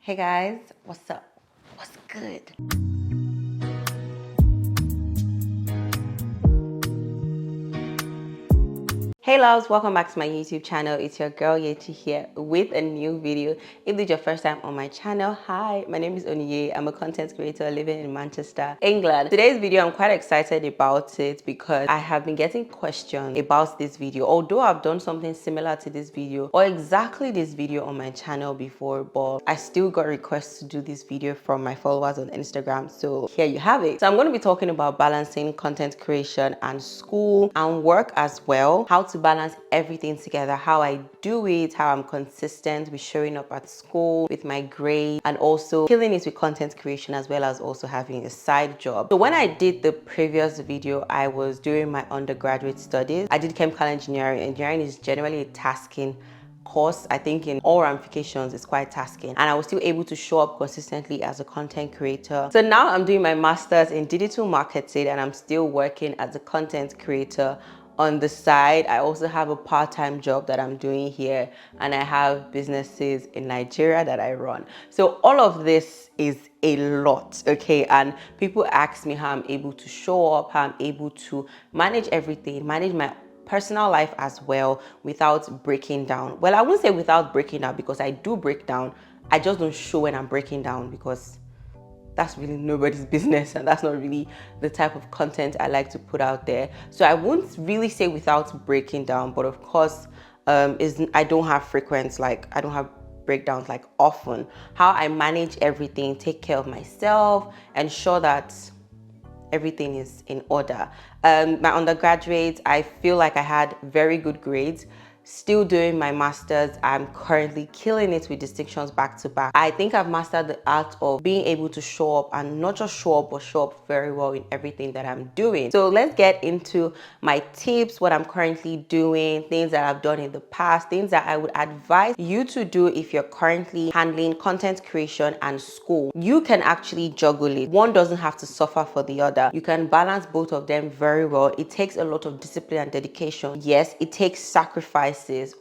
Hey guys, what's up? What's good? Hey loves, welcome back to my YouTube channel. It's your girl Yechi here with a new video. If this is your first time on my channel, hi, my name is Onyeye. I'm a content creator living in Manchester, England. Today's video, I'm quite excited about it because I have been getting questions about this video. Although I've done something similar to this video or exactly this video on my channel before, but I still got requests to do this video from my followers on Instagram. So here you have it. So I'm going to be talking about balancing content creation and school and work as well. How to balance everything together, how I do it, how I'm consistent with showing up at school, with my grades, and also killing it with content creation as well as also having a side job. So when I did the previous video, I was doing my undergraduate studies. I did chemical engineering. Engineering is generally a tasking course. I think in all ramifications it's quite tasking, and I was still able to show up consistently as a content creator. So now I'm doing my master's in digital marketing and I'm still working as a content creator on the side. I also have a part-time job that I'm doing here, and I have businesses in Nigeria that I run. So all of this is a lot, okay? And people ask me how I'm able to show up, how I'm able to manage everything, manage my personal life as well without breaking down. Well, I won't say without breaking down, because I do break down. I just don't show when I'm breaking down, because that's really nobody's business, and that's not really the type of content I like to put out there. So I won't really say without breaking down, but of course I don't have I don't have breakdowns like often. How I manage everything, take care of myself, ensure that everything is in order. My undergraduate, I feel like I had very good grades. Still doing my master's, I'm currently killing it with distinctions back to back. I think I've mastered the art of being able to show up, and not just show up, but show up very well in everything that I'm doing. So let's get into my tips, what I'm currently doing, things that I've done in the past, things that I would advise you to do if you're currently handling content creation and school. You can actually juggle it. One doesn't have to suffer for the other. You can balance both of them very well. It takes a lot of discipline and dedication. Yes, it takes sacrifices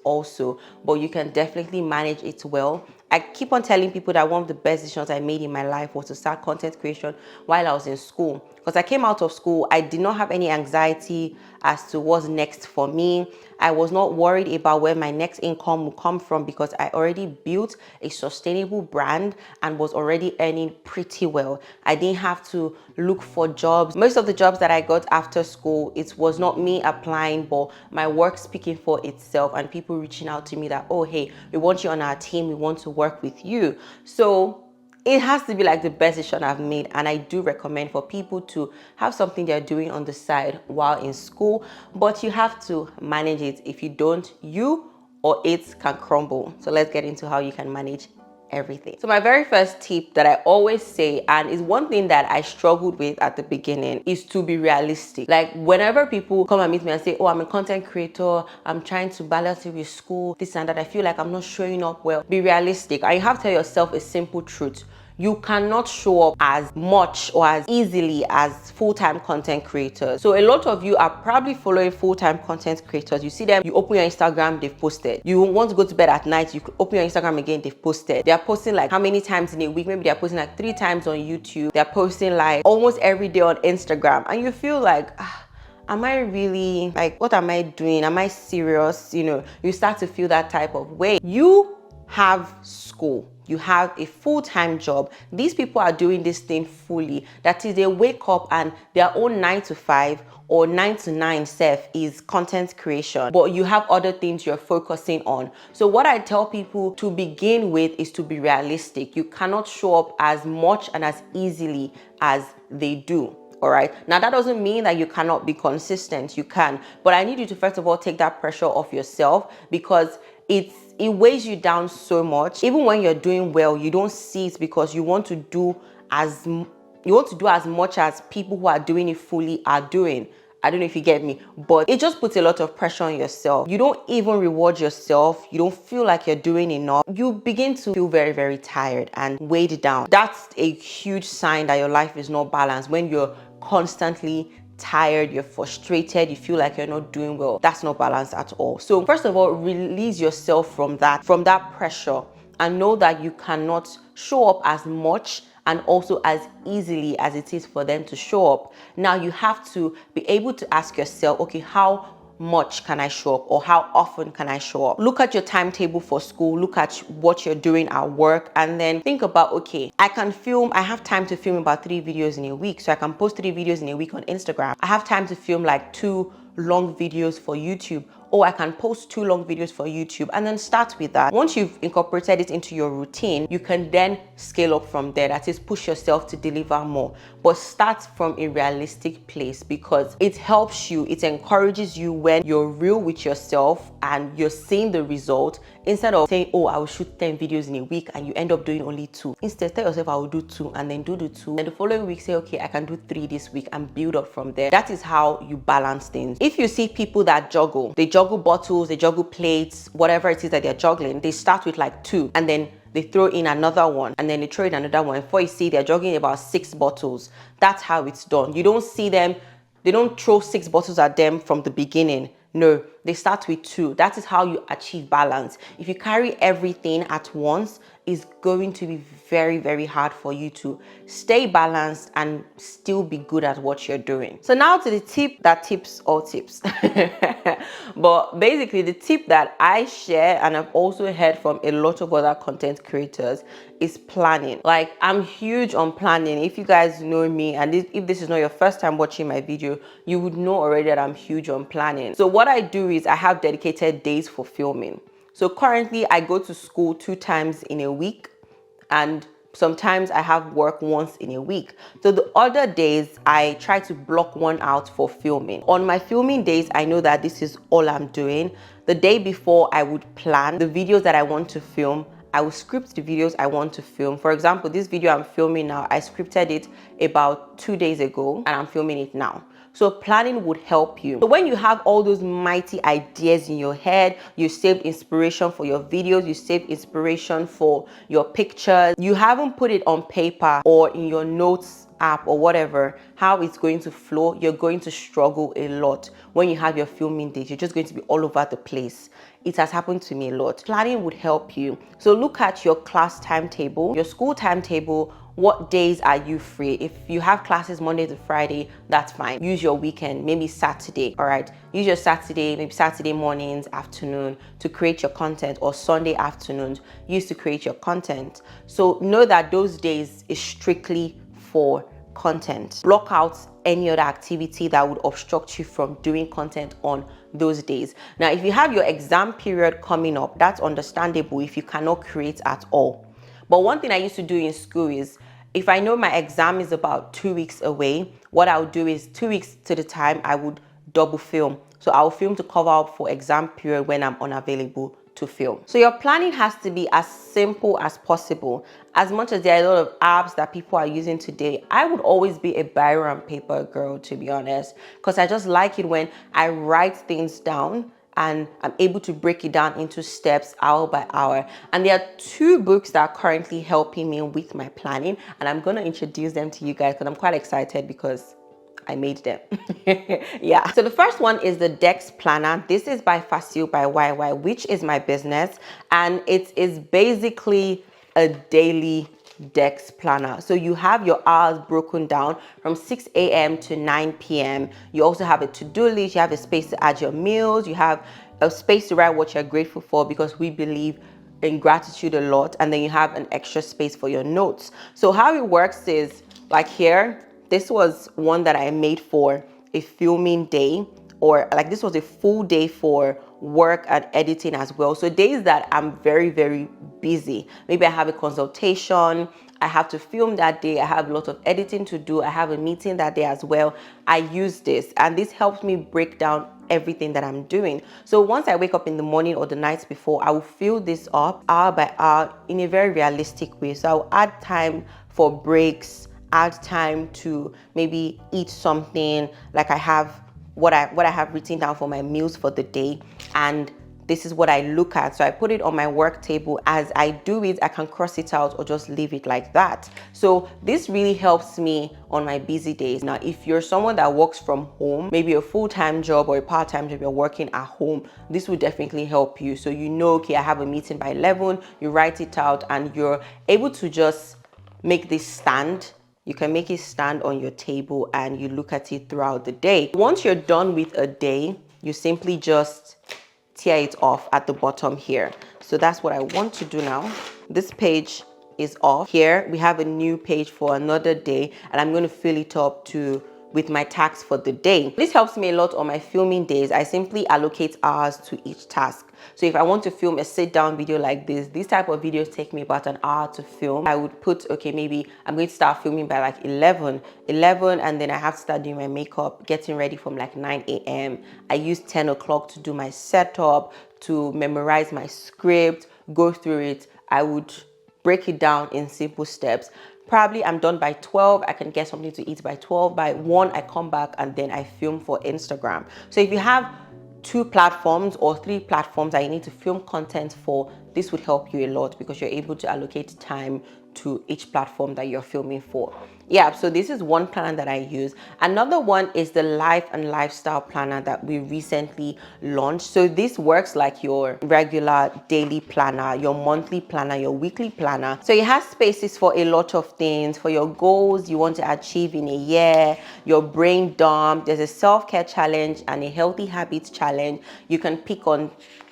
also, but you can definitely manage it well. I keep on telling people that one of the best decisions I made in my life was to start content creation while I was in school. Because I came out of school, I did not have any anxiety as to what's next for me. I was not worried about where my next income would come from, because I already built a sustainable brand and was already earning pretty well. I didn't have to look for jobs. Most of the jobs that I got after school, it was not me applying, but my work speaking for itself, and people reaching out to me that, oh, hey, we want you on our team, we want to work with you. So it has to be like the best decision I've made, and I do recommend for people to have something they're doing on the side while in school, but you have to manage it. If you don't, you or it can crumble. So let's get into how you can manage everything. So my very first tip that I always say, and is one thing that I struggled with at the beginning, is to be realistic. Like whenever people come and meet me and say, oh, I'm a content creator, I'm trying to balance it with school, this and that, I feel like I'm not showing up well. Be realistic. And you have to tell yourself a simple truth. You cannot show up as much or as easily as full-time content creators. So a lot of you are probably following full-time content creators. You see them, you open your Instagram, they've posted. You want to go to bed at night, you open your Instagram again, they've posted. They are posting like how many times in a week? Maybe they're posting like 3 times on YouTube. They're posting like almost every day on Instagram. And you feel like, am I really, like, what am I doing? Am I serious? You know, you start to feel that type of way. You have school. You have a full-time job. These people are doing this thing fully. That is, they wake up and their own 9 to 5 or 9 to 9 self is content creation, but you have other things you're focusing on. So what I tell people to begin with is to be realistic. You cannot show up as much and as easily as they do. All right. Now, that doesn't mean that you cannot be consistent. You can, but I need you to first of all take that pressure off yourself, because it weighs you down so much. Even when you're doing well, you don't see it, because you want to do as much as people who are doing it fully are doing. I don't know if you get me, but it just puts a lot of pressure on yourself. You don't even reward yourself. You don't feel like you're doing enough. You begin to feel very, very tired and weighed down. That's a huge sign that your life is not balanced. When you're constantly tired, you're frustrated, you feel like you're not doing well, that's not balanced at all. So first of all, release yourself from that pressure, and know that you cannot show up as much and also as easily as it is for them to show up. Now you have to be able to ask yourself, okay, how much can I show up, or how often can I show up? Look at your timetable for school, look at what you're doing at work, and then think about, okay, I have time to film about 3 videos in a week, so I can post 3 videos in a week on Instagram. I have time to film like 2 long videos for YouTube, or I can post 2 long videos for YouTube, and then start with that. Once you've incorporated it into your routine, you can then scale up from there. That is, push yourself to deliver more, but start from a realistic place, because it helps you, it encourages you when you're real with yourself and you're seeing the result, instead of saying, oh, I will shoot 10 videos in a week and you end up doing only 2. Instead, tell yourself, I will do 2, and then do the 2, and the following week say, okay, I can do 3 this week, and build up from there. That is how you balance things. If you see people that juggle, they juggle bottles, they juggle plates, whatever it is that they're juggling, they start with like 2, and then they throw in another one, and then they throw in another one. Before you see, they're juggling about 6 bottles. That's how it's done. You don't see them, they don't throw 6 bottles at them from the beginning. No, they start with 2. That is how you achieve balance. If you carry everything at once, it's going to be very, very hard for you to stay balanced and still be good at what you're doing. So now to the tip that tips all tips. But basically the tip that I share, and I've also heard from a lot of other content creators, is planning. Like, I'm huge on planning. If you guys know me, and if this is not your first time watching my video, you would know already that I'm huge on planning. So what I do is I have dedicated days for filming. So currently I go to school 2 times in a week, and sometimes I have work once in a week. So the other days I try to block one out for filming. On my filming days, I know that this is all I'm doing. The day before, I would plan the videos that I want to film. I will script the videos I want to film. For example, this video I'm filming now, I scripted it about 2 days ago and I'm filming it now. So planning would help you. So when you have all those mighty ideas in your head, you saved inspiration for your videos, you saved inspiration for your pictures, you haven't put it on paper or in your notes app or whatever, how it's going to flow, you're going to struggle a lot. When you have your filming days, you're just going to be all over the place. It has happened to me a lot. Planning would help you. So look at your class timetable, your school timetable. What days are you free? If you have classes Monday to Friday, that's fine. Use your weekend, maybe Saturday, all right? Use your Saturday, maybe Saturday mornings, afternoon to create your content, or Sunday afternoons used to create your content. So know that those days is strictly for content. Block out any other activity that would obstruct you from doing content on those days. Now, if you have your exam period coming up, that's understandable if you cannot create at all. But one thing I used to do in school is, if I know my exam is about 2 weeks away, what I would do is 2 weeks to the time, I would double film. So I'll film to cover up for exam period when I'm unavailable to film. So your planning has to be as simple as possible. As much as there are a lot of apps that people are using today, I would always be a biro and paper girl, to be honest, because I just like it when I write things down and I'm able to break it down into steps hour by hour. And there are 2 books that are currently helping me with my planning, and I'm going to introduce them to you guys because I'm quite excited because I made them. Yeah. So the first one is the Dex Planner. This is by Facile by YY, which is my business, and it is basically a daily Dex Planner. So you have your hours broken down from 6 a.m. to 9 p.m. You also have a to-do list, you have a space to add your meals, you have a space to write what you're grateful for, because we believe in gratitude a lot, and then you have an extra space for your notes. So how it works is, like here, this was one that I made for a filming day, or like this was a full day for work and editing as well. So days that I'm very, very busy, maybe I have a consultation, I have to film that day, I have a lot of editing to do, I have a meeting that day as well, I use this, and this helps me break down everything that I'm doing. So once I wake up in the morning or the nights before, I will fill this up hour by hour in a very realistic way. So I'll add time for breaks, add time to maybe eat something, like I have what I have written down for my meals for the day, and this is what I look at. So I put it on my work table. As I do it, I can cross it out or just leave it like that. So this really helps me on my busy days. Now, if you're someone that works from home, maybe a full-time job or a part-time job, you're working at home, this will definitely help you. So you know, okay, I have a meeting by 11, you write it out and you're able to just make this stand. You can make it stand on your table and you look at it throughout the day. Once you're done with a day, you simply just tear it off at the bottom here. So that's what I want to do now. This page is off. Here we have a new page for another day and I'm going to fill it up with my tasks for the day. This helps me a lot on my filming days. I simply allocate hours to each task. So if I want to film a sit down video like this type of videos take me about an hour to film. I would put, okay, maybe I'm going to start filming by like 11 and then I have to start doing my makeup, getting ready from like 9 a.m. I use 10 o'clock to do my setup, to memorize my script, go through it. I would break it down in simple steps. Probably I'm done by 12. I can get something to eat by 12. By 1, I come back and then I film for Instagram. So if you have 2 platforms or 3 platforms that you need to film content for, this would help you a lot because you're able to allocate time to each platform that you're filming for. Yeah, so this is one planner that I use. Another one is the life and lifestyle planner that we recently launched. So this works like your regular daily planner, your monthly planner, your weekly planner. So it has spaces for a lot of things, for your goals you want to achieve in a year, your brain dump. There's a self-care challenge and a healthy habits challenge. You can pick on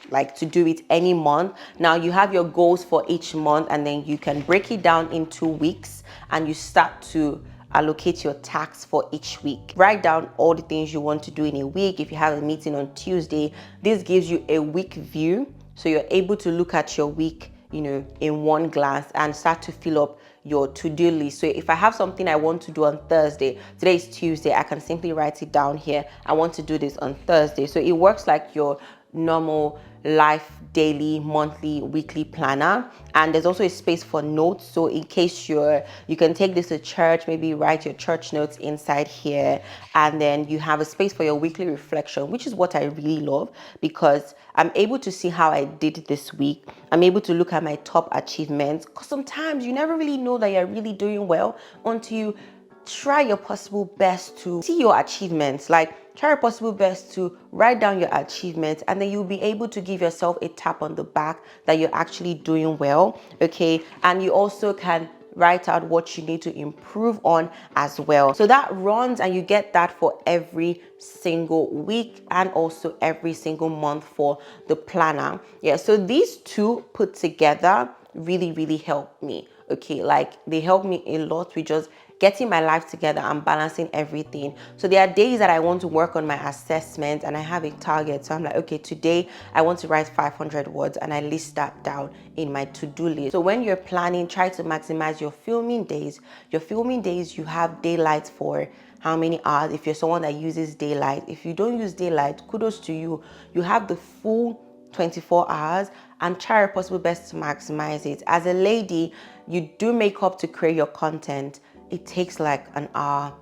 like to do it any month. Now you have your goals for each month and then you can break it down into weeks and you start to allocate your tasks for each week. Write down all the things you want to do in a week. If you have a meeting on Tuesday, this gives you a week view. So you're able to look at your week, you know, in one glance and start to fill up your to-do list. So if I have something I want to do on Thursday, today is Tuesday, I can simply write it down here. I want to do this on Thursday. So it works like your normal life daily, monthly, weekly planner. And there's also a space for notes. So in case you can take this to church, maybe write your church notes inside here. And then you have a space for your weekly reflection, which is what I really love because I'm able to see how I did this week. I'm able to look at my top achievements because sometimes you never really know that you're really doing well until you try your possible best to see your achievements. Like try your possible best to write down your achievements and then you'll be able to give yourself a tap on the back that you're actually doing well. Okay, and you also can write out what you need to improve on as well. So that runs and you get that for every single week and also every single month for the planner. Yeah, so these two put together really help me. Okay, like they help me a lot with just getting my life together and balancing everything. So there are days that I want to work on my assessment and I have a target. So I'm like, okay, today I want to write 500 words and I list that down in my to-do list. So when you're planning, try to maximize your filming days. Your filming days, you have daylight for how many hours if you're someone that uses daylight. If you don't use daylight, kudos to you. You have the full 24 hours and try your possible best to maximize it. As a lady, you do makeup to create your content. It takes like an hour,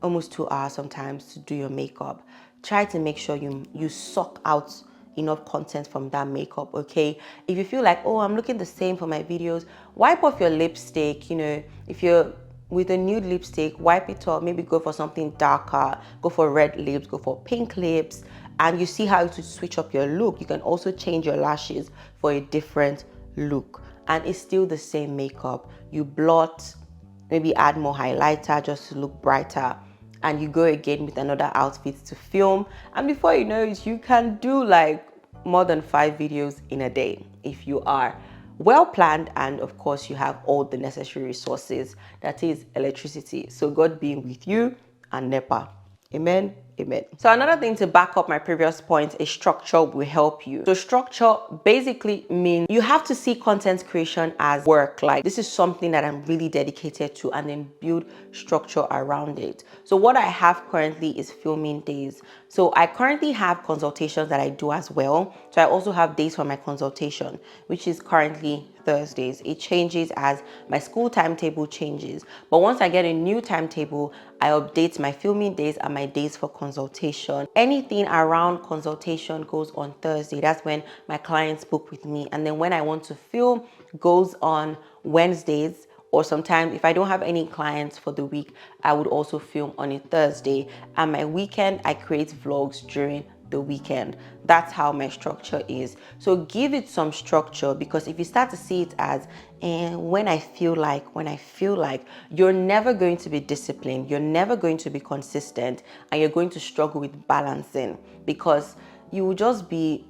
almost 2 hours sometimes to do your makeup. Try to make sure you suck out enough content from that makeup, okay? If you feel like, oh, I'm looking the same for my videos, wipe off your lipstick. You know, if you're with a nude lipstick, wipe it off, maybe go for something darker, go for red lips, go for pink lips, and you see how to switch up your look. You can also change your lashes for a different look, and it's still the same makeup. You blot, maybe add more highlighter just to look brighter, and you go again with another outfit to film, and before you know it, you can do like more than 5 videos in a day if you are well planned and of course you have all the necessary resources, that is electricity. So God being with you and NEPA. Amen. Amen. So another thing to back up my previous point is structure will help you. So structure basically means you have to see content creation as work. Like this is something that I'm really dedicated to, and then build structure around it. So what I have currently is filming days. So I currently have consultations that I do as well. So I also have days for my consultation, which is currently Thursdays. It changes as my school timetable changes. But once I get a new timetable, I update my filming days and my days for consultation. Anything around consultation goes on Thursday. That's when my clients book with me. And then when I want to film goes on Wednesdays, or sometimes if I don't have any clients for the week, I would also film on a Thursday. And my weekend, I create vlogs during the weekend. That's how my structure is. So give it some structure, because if you start to see it as when I feel like, you're never going to be disciplined, you're never going to be consistent, and you're going to struggle with balancing, because you will just be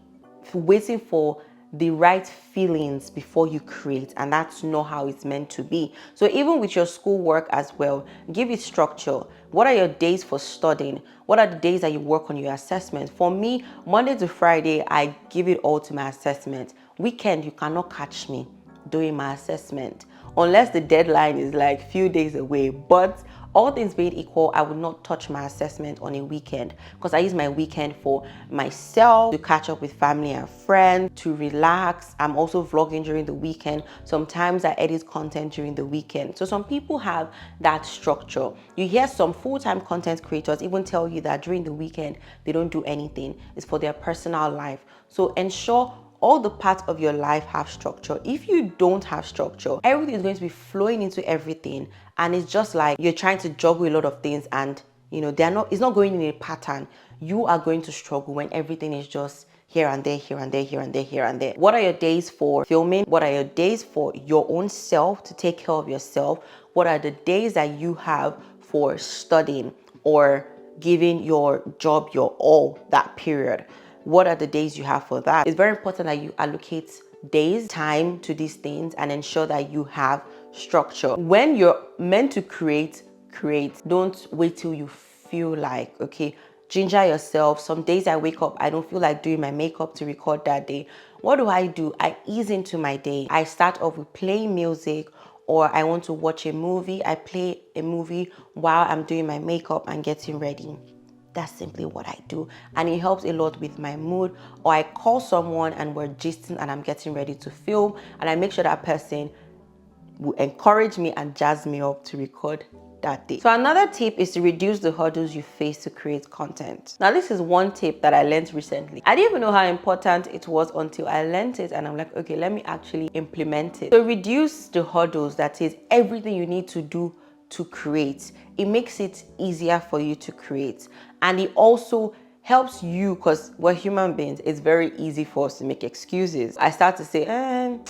waiting for the right feelings before you create, and that's not how it's meant to be. So even with your schoolwork as well, give it structure. What are your days for studying? What are the days that you work on your assessment? For me, Monday to Friday, I give it all to my assessment. Weekend, you cannot catch me doing my assessment unless the deadline is like few days away. But all things being equal, I would not touch my assessment on a weekend, because I use my weekend for myself, to catch up with family and friends, to relax. I'm also vlogging during the weekend. Sometimes I edit content during the weekend. So some people have that structure. You hear some full-time content creators even tell you that during the weekend, they don't do anything. It's for their personal life. So ensure all the parts of your life have structure. If you don't have structure, everything is going to be flowing into everything, and it's just like you're trying to juggle a lot of things, and it's not going in a pattern. You are going to struggle when everything is just here and there, here and there, here and there, here and there. What are your days for filming? What are your days for your own self, to take care of yourself? What are the days that you have for studying or giving your job your all that period? What are the days you have for that? It's very important that you allocate days, time to these things, and ensure that you have structure. When you're meant to create. Don't wait till you feel like, okay, ginger yourself. Some days I wake up, I don't feel like doing my makeup to record that day. What do? I ease into my day. I start off with playing music, or I want to watch a movie. I play a movie while I'm doing my makeup and getting ready. That's simply what I do, and it helps a lot with my mood. Or I call someone and we're gisting and I'm getting ready to film, and I make sure that person will encourage me and jazz me up to record that day. So another tip is to reduce the hurdles you face to create content. Now, this is one tip that I learned recently. I didn't even know how important it was until I learned it, and I'm like, okay, let me actually implement it. So reduce the hurdles, that is everything you need to do to create. It makes it easier for you to create, and it also helps you, because we're human beings. It's very easy for us to make excuses. I start to say, I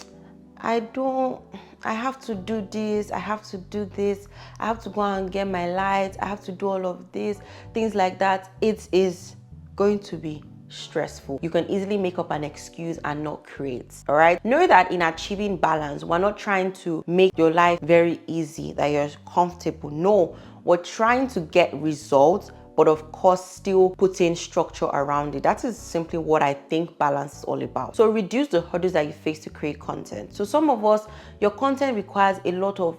have to do this, I have to do this, I have to go and get my lights, I have to do all of this, things like that. It is going to be stressful. You can easily make up an excuse and not create. All right, know that in achieving balance, we're not trying to make your life very easy, that you're comfortable. No, we're trying to get results, but of course still putting structure around it. That is simply what I think balance is all about. So reduce the hurdles that you face to create content. So some of us, your content requires a lot of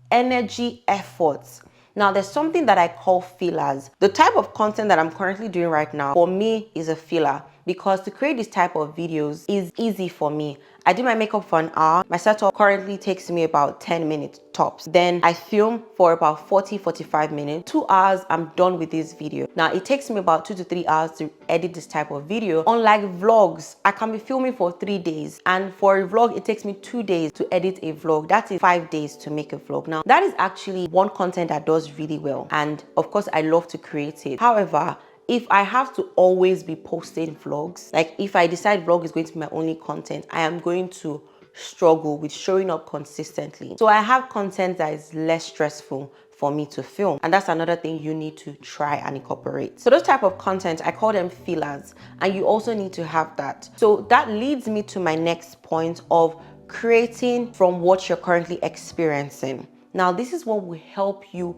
energy, efforts. Now, there's something that I call fillers. The type of content that I'm currently doing right now, for me, is a filler, because to create this type of videos is easy for me. I do my makeup for an hour. My setup currently takes me about 10 minutes tops. Then I film for about 40-45 minutes. 2 hours, I'm done with this video. Now, it takes me about 2 to 3 hours to edit this type of video. Unlike vlogs, I can be filming for 3 days. And for a vlog, it takes me 2 days to edit a vlog. That is 5 days to make a vlog. Now, that is actually one content that does really well. And of course, I love to create it. However, if I have to always be posting vlogs, like if I decide vlog is going to be my only content, I am going to struggle with showing up consistently. So I have content that is less stressful for me to film, and that's another thing you need to try and incorporate. So those type of content, I call them fillers, and you also need to have that. So that leads me to my next point of creating from what you're currently experiencing. Now, this is what will help you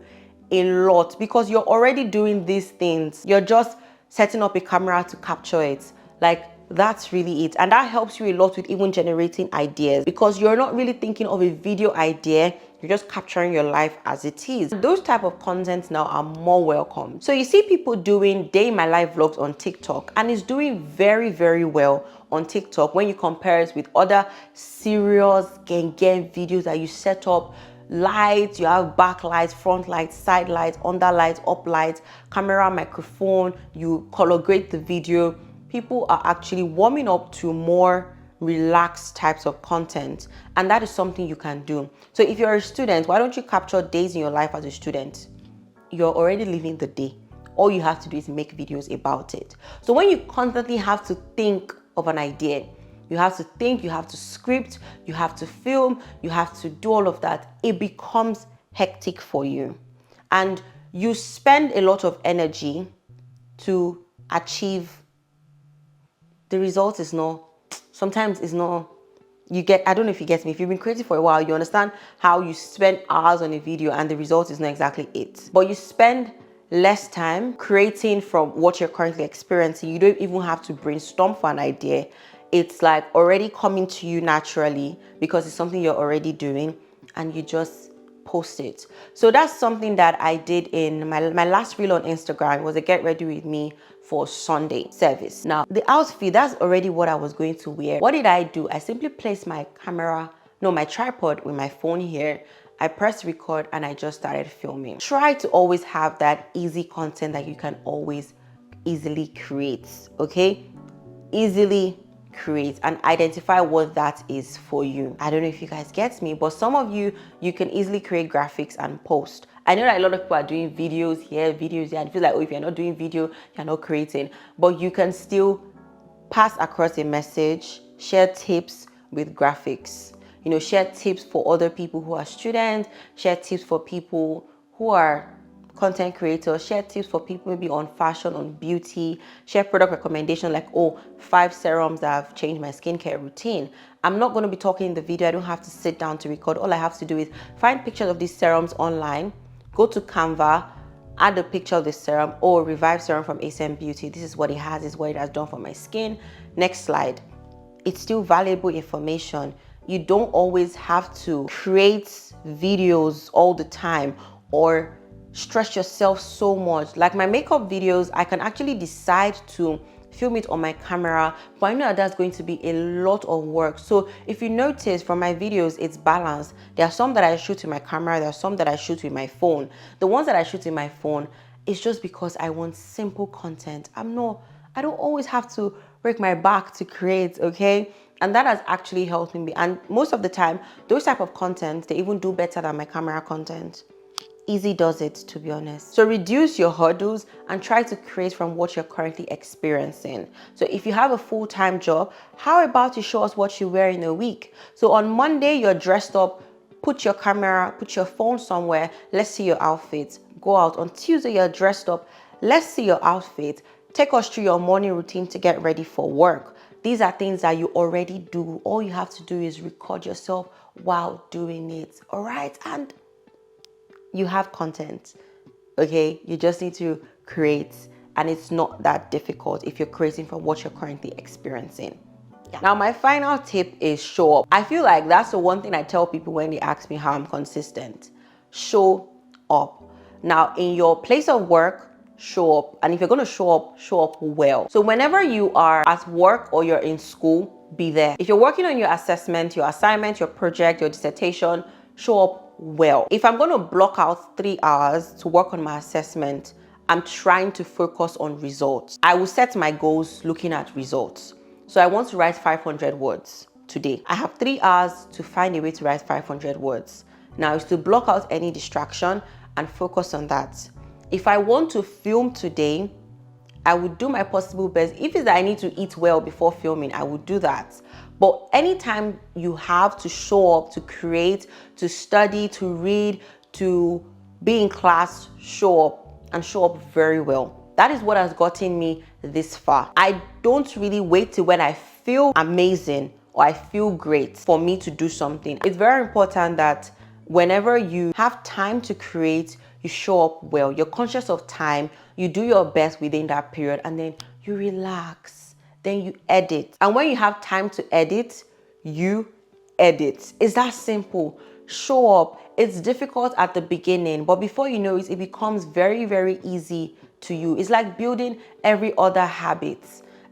a lot, because you're already doing these things. You're just setting up a camera to capture it. Like, that's really it. And that helps you a lot with even generating ideas, because you're not really thinking of a video idea. You're just capturing your life as it is. Those type of contents now are more welcome. So you see people doing day in my life vlogs on TikTok, and it's doing very, very well on TikTok, when you compare it with other serious gang videos that you set up, lights, you have backlights, front lights, side lights, under lights, up lights, camera, microphone, you color grade the video, people are actually warming up to more relaxed types of content, and that is something you can do. So if you're a student, why don't you capture days in your life as a student? You're already living the day. All you have to do is make videos about it. So when you constantly have to think of an idea, you have to think, you have to script, you have to film, you have to do all of that, it becomes hectic for you. And you spend a lot of energy to achieve. The result is not, sometimes it's not, I don't know if you get me. If you've been creating for a while, you understand how you spend hours on a video and the result is not exactly it. But you spend less time creating from what you're currently experiencing. You don't even have to brainstorm for an idea. It's like already coming to you naturally because it's something you're already doing, and you just post it. So that's something that I did in my last reel on Instagram. It was a get ready with me for Sunday service. Now the outfit, that's already what I was going to wear. What did I do? I simply placed my tripod with my phone here. I pressed record and I just started filming. Try to always have that easy content that you can always easily create, okay? Easily create and identify what that is for you. I don't know if you guys get me, but some of you can easily create graphics and post. I know that a lot of people are doing videos here, and it feels like, oh, if you're not doing video, you're not creating, but you can still pass across a message, share tips with graphics, share tips for other people who are students, share tips for people who are content creators, share tips for people maybe on fashion, on beauty, share product recommendation like, oh, 5 serums that have changed my skincare routine. I'm not going to be talking in the video. I don't have to sit down to record. All I have to do is find pictures of these serums online, go to Canva, add a picture of the serum, or Revive serum from ASM Beauty. This is what it has, is what it has done for my skin. Next slide. It's still valuable information. You don't always have to create videos all the time or stress yourself so much. Like my makeup videos, I can actually decide to film it on my camera, but I know that that's going to be a lot of work. So if you notice from my videos, it's balanced. There are some that I shoot with my camera, there are some that I shoot with my phone. The ones that I shoot with my phone is just because I want simple content. I don't always have to break my back to create, okay? And that has actually helped me. And most of the time, those type of content, they even do better than my camera content. Easy does it, to be honest. So reduce your hurdles and try to create from what you're currently experiencing. So if you have a full-time job, how about you show us what you wear in a week? So on Monday, you're dressed up, put your camera, put your phone somewhere, let's see your outfit. Go out. On Tuesday, you're dressed up, let's see your outfit. Take us through your morning routine to get ready for work. These are things that you already do. All you have to do is record yourself while doing it, all right? And you have content, okay? You just need to create, and it's not that difficult if you're creating from what you're currently experiencing. Yeah. Now, my final tip is show up. I feel like that's the one thing I tell people when they ask me how I'm consistent. Show up. Now, in your place of work, show up. And if you're going to show up well. So whenever you are at work or you're in school, be there. If you're working on your assessment, your assignment, your project, your dissertation, show up well. If I'm going to block out 3 hours to work on my assessment, I'm trying to focus on results. I will set my goals looking at results. So I want to write 500 words today. I have 3 hours to find a way to write 500 words. Now is to block out any distraction and focus on that. If I want to film today, I would do my possible best. If it's that I need to eat well before filming, I would do that. But anytime you have to show up, to create, to study, to read, to be in class, show up, and show up very well. That is what has gotten me this far. I don't really wait till when I feel amazing or I feel great for me to do something. It's very important that whenever you have time to create, you show up well. You're conscious of time, you do your best within that period, and then you relax. Then you edit. And when you have time to edit, you edit. It's that simple. Show up. It's difficult at the beginning, but before you know it, it becomes very, very easy to you. It's like building every other habit.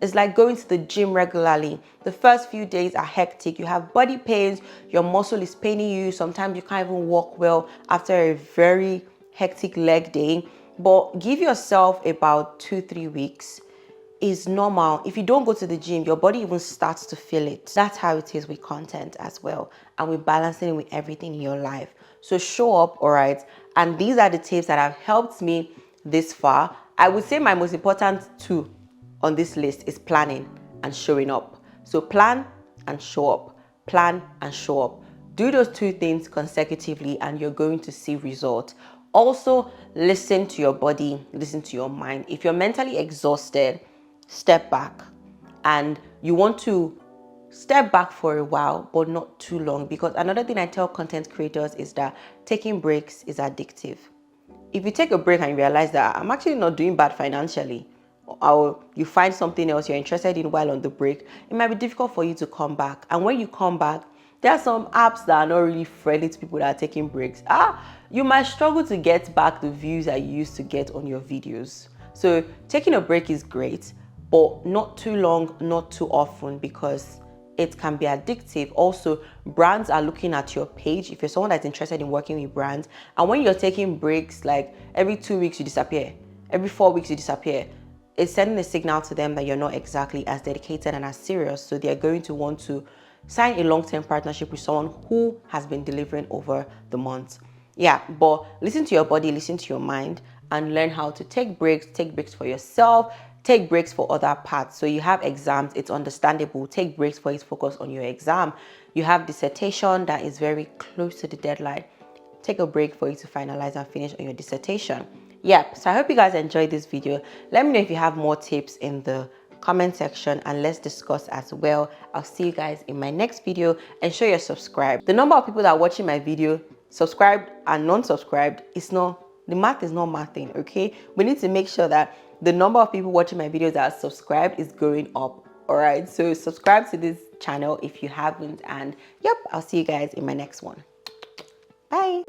It's like going to the gym regularly. The first few days are hectic. You have body pains, your muscle is paining you. Sometimes you can't even walk well after a very hectic leg day. But give yourself about 2-3 weeks. Is normal. If you don't go to the gym, your body even starts to feel it. That's how it is with content as well. And we're balancing it with everything in your life. So show up, all right? And these are the tips that have helped me this far. I would say my most important two on this list is planning and showing up. So plan and show up. Plan and show up. Do those two things consecutively and you're going to see results. Also, listen to your body, listen to your mind. If you're mentally exhausted, step back, and you want to step back for a while but not too long, because another thing I tell content creators is that taking breaks is addictive. If you take a break and you realize that I'm actually not doing bad financially, or you find something else you're interested in while on the break, it might be difficult for you to come back. And when you come back, there are some apps that are not really friendly to people that are taking breaks. You might struggle to get back the views that you used to get on your videos. So taking a break is great, but not too long, not too often, because it can be addictive. Also, brands are looking at your page if you're someone that's interested in working with brands. And when you're taking breaks, like every 2 weeks you disappear, every 4 weeks you disappear, it's sending a signal to them that you're not exactly as dedicated and as serious. So they're going to want to sign a long-term partnership with someone who has been delivering over the months. Yeah, but listen to your body, listen to your mind, and learn how to take breaks for yourself, take breaks for other parts. So you have exams, it's understandable. Take breaks for it, focus on your exam. You have dissertation that is very close to the deadline. Take a break for you to finalize and finish on your dissertation. Yep, so I hope you guys enjoyed this video. Let me know if you have more tips in the comment section and let's discuss as well. I'll see you guys in my next video. Ensure you're subscribed. The number of people that are watching my video, subscribed and non-subscribed, the math is not mathing, okay? We need to make sure that the number of people watching my videos that are subscribed is going up. All right, so subscribe to this channel if you haven't, and yep, I'll see you guys in my next one. Bye.